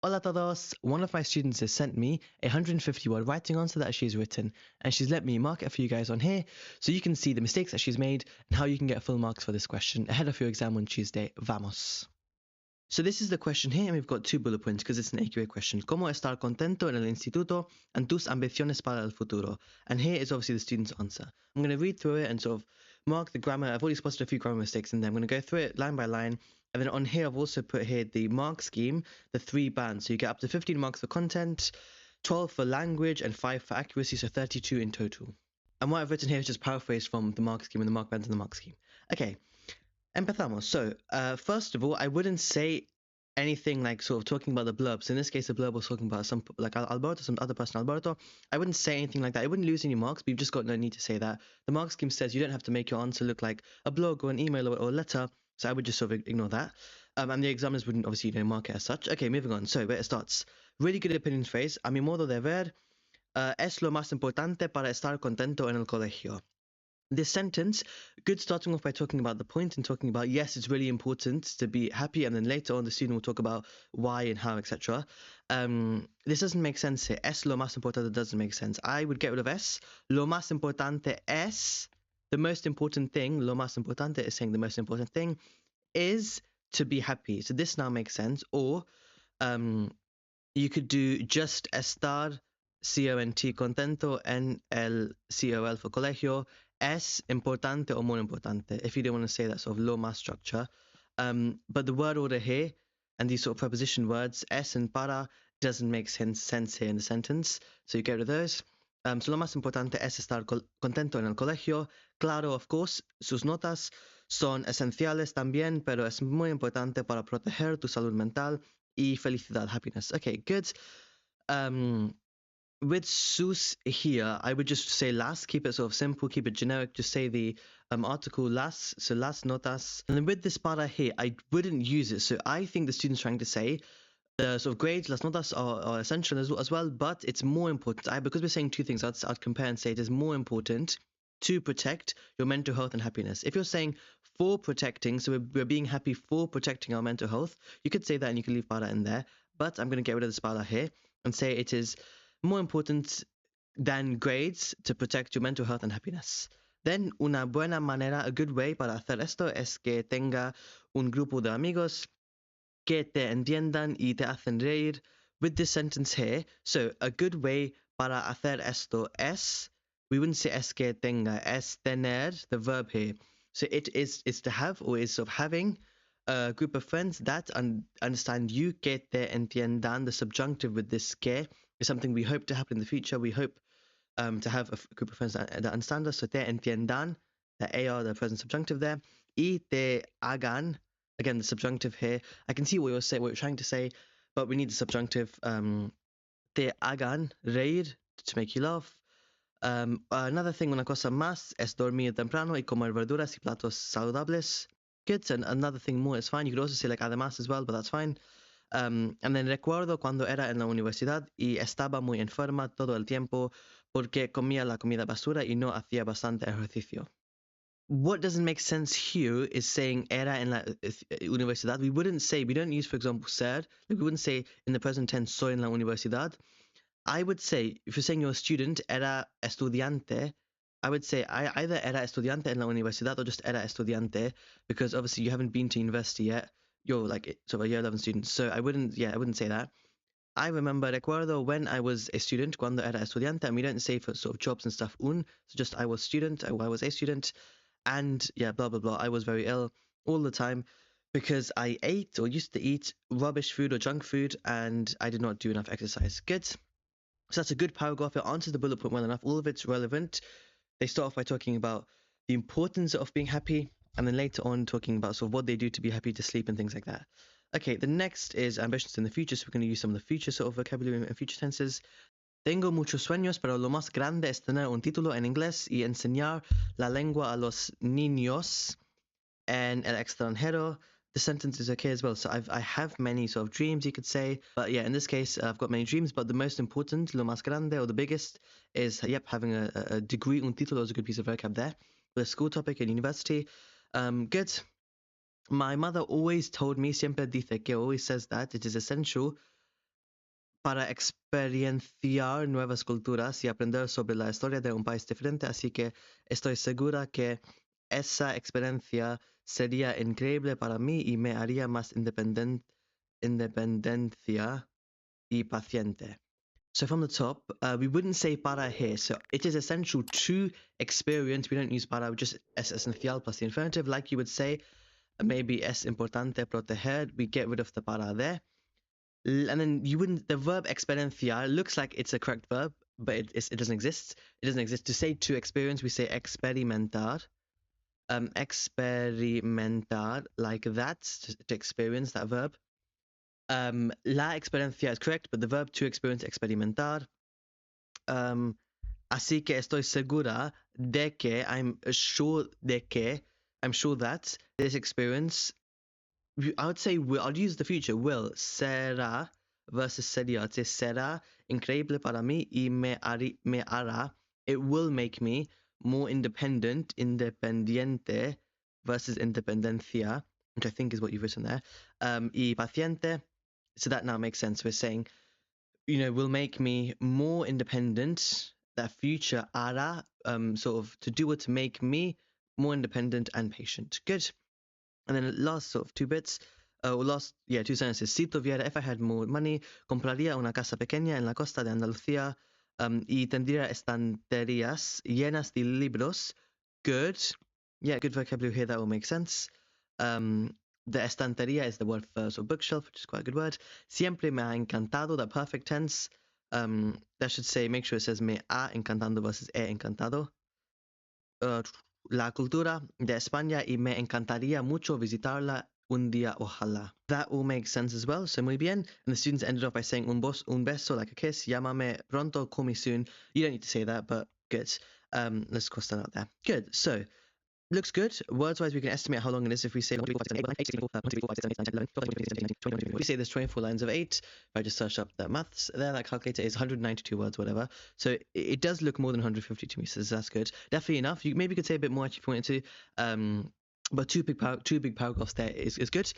Hola a todos! One of my students has sent me a 150-word writing answer that she's written, and she's let me mark it for you guys on here so you can see the mistakes that she's made and how you can get full marks for this question ahead of your exam on Tuesday. Vamos! So this is the question here, and we've got 2 bullet points because it's an AQA question. ¿Cómo estar contento en el instituto and tus ambiciones para el futuro? And here is obviously the student's answer. I'm going to read through it and sort of mark the grammar. I've already spotted a few grammar mistakes in there. I'm going to go through it line by line. And then on here, I've also put here the mark scheme, the 3 bands. So you get up to 15 marks for content, 12 for language, and 5 for accuracy, so 32 in total. And what I've written here is just paraphrased from the mark scheme and the mark bands and the mark scheme. Okay. Empezamos. So, first of all, I wouldn't say anything like sort of talking about the blurb. So in this case, the blurb was talking about some like Alberto, some other person, Alberto. I wouldn't say anything like that. It wouldn't lose any marks, but you've just got no need to say that. The mark scheme says you don't have to make your answer look like a blog or an email or a letter. So I would just sort of ignore that. And the examiners wouldn't obviously mark it as such. Okay, moving on. So where it starts. Really good opinion phrase. A mi modo de ver, es lo más importante para estar contento en el colegio. This sentence, good starting off by talking about the point and talking about, yes, it's really important to be happy, and then later on the student will talk about why and how, etc. This doesn't make sense here. Es lo más importante doesn't make sense. I would get rid of es. Lo más importante es, the most important thing, lo más importante is saying the most important thing, is to be happy. So this now makes sense. Or you could do just estar, C-O-N-T, contento, en el C-O-L for colegio, es importante or more importante, if you don't want to say that sort of lo más structure. But the word order here and these sort of preposition words, es and para, doesn't make sense here in the sentence. So you get rid of those. So lo más importante es estar contento en el colegio. Claro, of course, sus notas son esenciales también, pero es muy importante para proteger tu salud mental y felicidad, happiness. Okay, good. With sus here, I would just say las, keep it sort of simple, keep it generic, just say the article las, so las notas. And then with this para here, I wouldn't use it. So I think the student's trying to say the sort of grades, las notas are essential as well, but it's more important. Because we're saying 2 things, I'd compare and say it is more important to protect your mental health and happiness. If you're saying for protecting, so we're being happy for protecting our mental health, you could say that and you can leave para in there, but I'm going to get rid of this para here and say it is more important than grades to protect your mental health and happiness. Then, una buena manera, a good way para hacer esto es que tenga un grupo de amigos que te entiendan y te hacen reír. With this sentence here, so a good way para hacer esto es, we wouldn't say es que tenga, es tener, the verb here. So it is to have, or is sort of having a group of friends that understand you, que te entiendan. The subjunctive with this que is something we hope to happen in the future. We hope to have a group of friends that understand us. So te entiendan, the AR, the present subjunctive there. Y te hagan, again, the subjunctive here. I can see what you're trying to say, but we need the subjunctive. Te hagan reír, to make you laugh. Another thing, una cosa más, es dormir temprano y comer verduras y platos saludables. Good. And another thing more is fine. You could also say like además as well, but that's fine. And then recuerdo cuando era en la universidad y estaba muy enferma todo el tiempo porque comía la comida basura y no hacía bastante ejercicio. What doesn't make sense here is saying era en la universidad. We don't use, for example, ser. Like we wouldn't say in the present tense, soy en la universidad. I would say, if you're saying you're a student, era estudiante, I would say either era estudiante en la universidad or just era estudiante, because obviously you haven't been to university yet. You're like sort of a year 11 student. So I wouldn't say that. I remember, recuerdo when I was a student, cuando era estudiante, and we don't say for sort of jobs and stuff, so just I was student, I was a student, and yeah, blah, blah, blah. I was very ill all the time because I ate or used to eat rubbish food or junk food, and I did not do enough exercise. Good. So that's a good paragraph. It answers the bullet point well enough. All of it's relevant. They start off by talking about the importance of being happy, and then later on talking about sort of what they do to be happy, to sleep and things like that. Okay, the next is ambitions in the future, so we're going to use some of the future sort of vocabulary and future tenses. Tengo muchos sueños, pero lo más grande es tener un título en inglés y enseñar la lengua a los niños en el extranjero. The sentence is okay as well. So I have many sort of dreams, you could say. But yeah, in this case, I've got many dreams, but the most important, lo más grande, or the biggest, is, having a degree, un título is a good piece of vocab there. The school topic in university. Good. My mother always told me, siempre dice que, always says that it is essential para experienciar nuevas culturas y aprender sobre la historia de un país diferente, así que estoy segura que esa experiencia sería increíble para mí y me haría más independencia y paciente. So from the top, we wouldn't say para here. So it is essential to experience. We don't use para, just es esencial plus the infinitive. Like you would say, maybe es importante proteger. We get rid of the para there. And then you wouldn't, the verb experienciar looks like it's a correct verb, but it doesn't exist. It doesn't exist. To say to experience, we say experimentar. Experimentar, like that, to experience that verb. La experiencia is correct, but the verb to experience, experimentar. Así que estoy segura de que, I'm sure that this experience, I would say will, I'll use the future, will, será versus sería. I'd say será increíble para mí y me hará, it will make me more independent, independiente versus independencia, which I think is what you've written there. Y paciente, so that now makes sense. We're saying, will make me more independent. That future hará, sort of to do it to make me more independent and patient. Good. And then last sort of two bits, two sentences. Si tuviera, if I had more money, compraría una casa pequeña en la costa de Andalucía, y tendría estanterías llenas de libros. Good. Yeah, good vocabulary here. That will make sense. The estantería is the word for sort of bookshelf, which is quite a good word. Siempre me ha encantado, the perfect tense. That should say, make sure it says me ha encantado versus he encantado. La cultura de España y me encantaría mucho visitarla un día, ojalá. That all makes sense as well, so muy bien. And the students ended off by saying un beso, like a kiss, llámame pronto, call me soon. You don't need to say that, but good. Let's cross that out there. Good, so looks good. Words-wise, we can estimate how long it is if we say 1, 2, 3, 4, 5, 6, 7, 8, 9, 8, 16, 17, 18, 19, 20, 21, 22, 23, 24, 25, 26, 27, 28, 29, 30. We say there's 24 lines of 8. If I just search up the maths there, that calculator is 192 words, whatever. So it does look more than 150 to me, so that's good. Definitely enough. You maybe could say a bit more if you wanted to. But two big paragraphs there is good.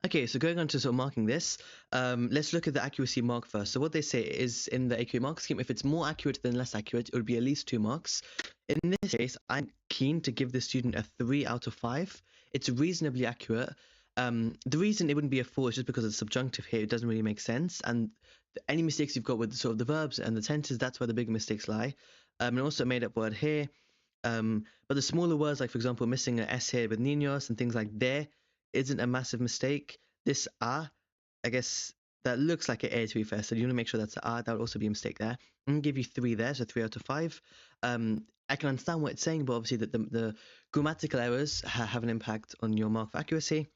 Okay, so going on to sort of marking this, let's look at the accuracy mark first. So what they say is in the AQA mark scheme, if it's more accurate than less accurate, it would be at least 2 marks. In this case, I'm keen to give the student a 3 out of 5. It's reasonably accurate. The reason it wouldn't be a 4 is just because it's subjunctive here. It doesn't really make sense. And any mistakes you've got with sort of the verbs and the tenses, that's where the big mistakes lie. And also a made-up word here. But the smaller words, like for example, missing an S here with niños and things like there, isn't a massive mistake. This I guess that looks like an A to be fair, so you want to make sure that's a. That would also be a mistake there. I'm going to give you 3 there, so 3 out of 5. I can understand what it's saying, but obviously the grammatical errors have an impact on your mark for accuracy.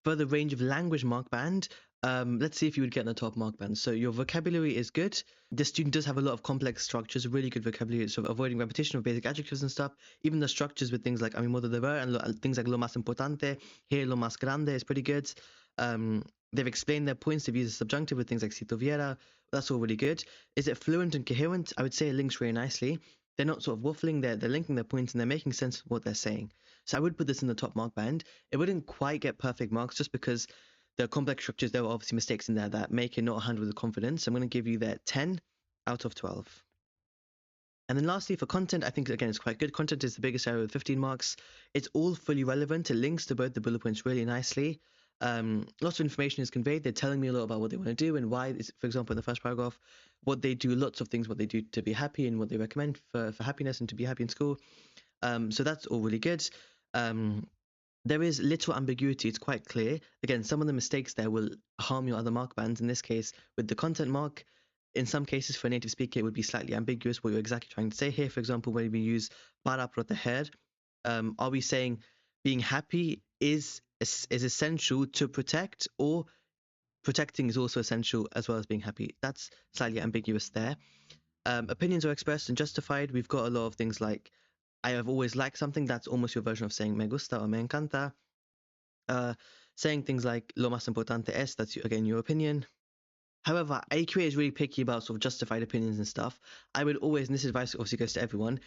For the range of language mark band, let's see if you would get in the top mark band. So your vocabulary is good. The student does have a lot of complex structures, really good vocabulary, so avoiding repetition of basic adjectives and stuff. Even the structures with things like a mi modo de ver and things like lo más importante, here lo más grande is pretty good. They've explained their points, they've used a subjunctive with things like si tuviera. That's all really good. Is it fluent and coherent? I would say it links really nicely. They're not sort of waffling, they're linking their points and they're making sense of what they're saying. So I would put this in the top mark band. It wouldn't quite get perfect marks just because the complex structures, there were obviously mistakes in there that make it not handled with confidence. I'm going to give you that 10 out of 12. And then lastly, for content, I think, again, it's quite good. Content is the biggest area with 15 marks. It's all fully relevant. It links to both the bullet points really nicely. Lots of information is conveyed. They're telling me a lot about what they want to do and why. For example, in the first paragraph, what they do, lots of things, what they do to be happy and what they recommend for happiness and to be happy in school. So that's all really good. There is little ambiguity. It's quite clear. Again, some of the mistakes there will harm your other mark bands. In this case, with the content mark, in some cases for a native speaker, it would be slightly ambiguous what you're exactly trying to say here. For example, when we use para proteger, are we saying being happy is essential to protect, or protecting is also essential as well as being happy? That's slightly ambiguous there. Opinions are expressed and justified. We've got a lot of things like I have always liked something. That's almost your version of saying me gusta or me encanta. Saying things like lo más importante es, that's again your opinion. However, AQA is really picky about sort of justified opinions and stuff. I would always, and this advice obviously goes to everyone,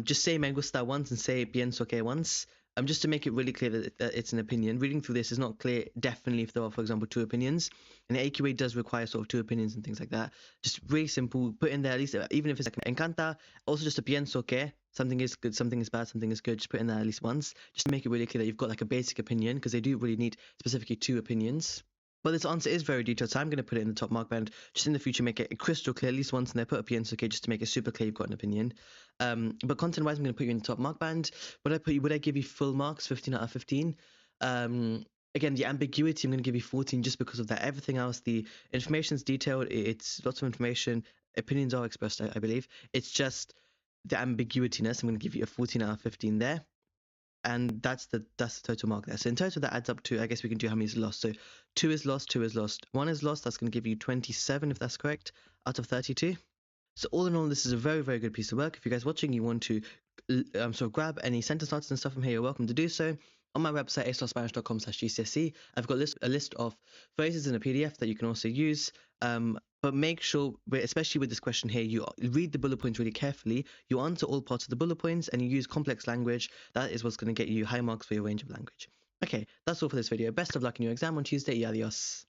just say me gusta once and say pienso que once. Just to make it really clear that it's an opinion. Reading through this is not clear definitely if there are, for example, two opinions. And the AQA does require sort of two opinions and things like that. Just really simple. Put in there at least, even if it's like encanta. Also, just a pienso que something is good, something is bad, something is good. Just put in there at least once, just to make it really clear that you've got like a basic opinion, because they do really need specifically two opinions. But this answer is very detailed, so I'm going to put it in the top mark band. Just in the future, make it crystal clear, at least once in there, put a pienso que just to make it super clear you've got an opinion. But content-wise, I'm going to put you in the top mark band. Would I give you full marks, 15 out of 15? Again, the ambiguity, I'm going to give you 14 just because of that. Everything else, the information's detailed. It's lots of information. Opinions are expressed, I believe. It's just the ambiguityness. I'm going to give you a 14 out of 15 there. And that's the total mark there. So in total, that adds up to, I guess we can do how many is lost. So 2 is lost, 2 is lost, 1 is lost. That's going to give you 27, if that's correct, out of 32. So all in all, this is a very, very good piece of work. If you guys watching, you want to sort of grab any sentence starters and stuff from here, you're welcome to do so. On my website, astarspanish.com/GCSE, I've got a list of phrases in a PDF that you can also use. But make sure, especially with this question here, you read the bullet points really carefully. You answer all parts of the bullet points and you use complex language. That is what's going to get you high marks for your range of language. Okay, that's all for this video. Best of luck in your exam on Tuesday. Adios.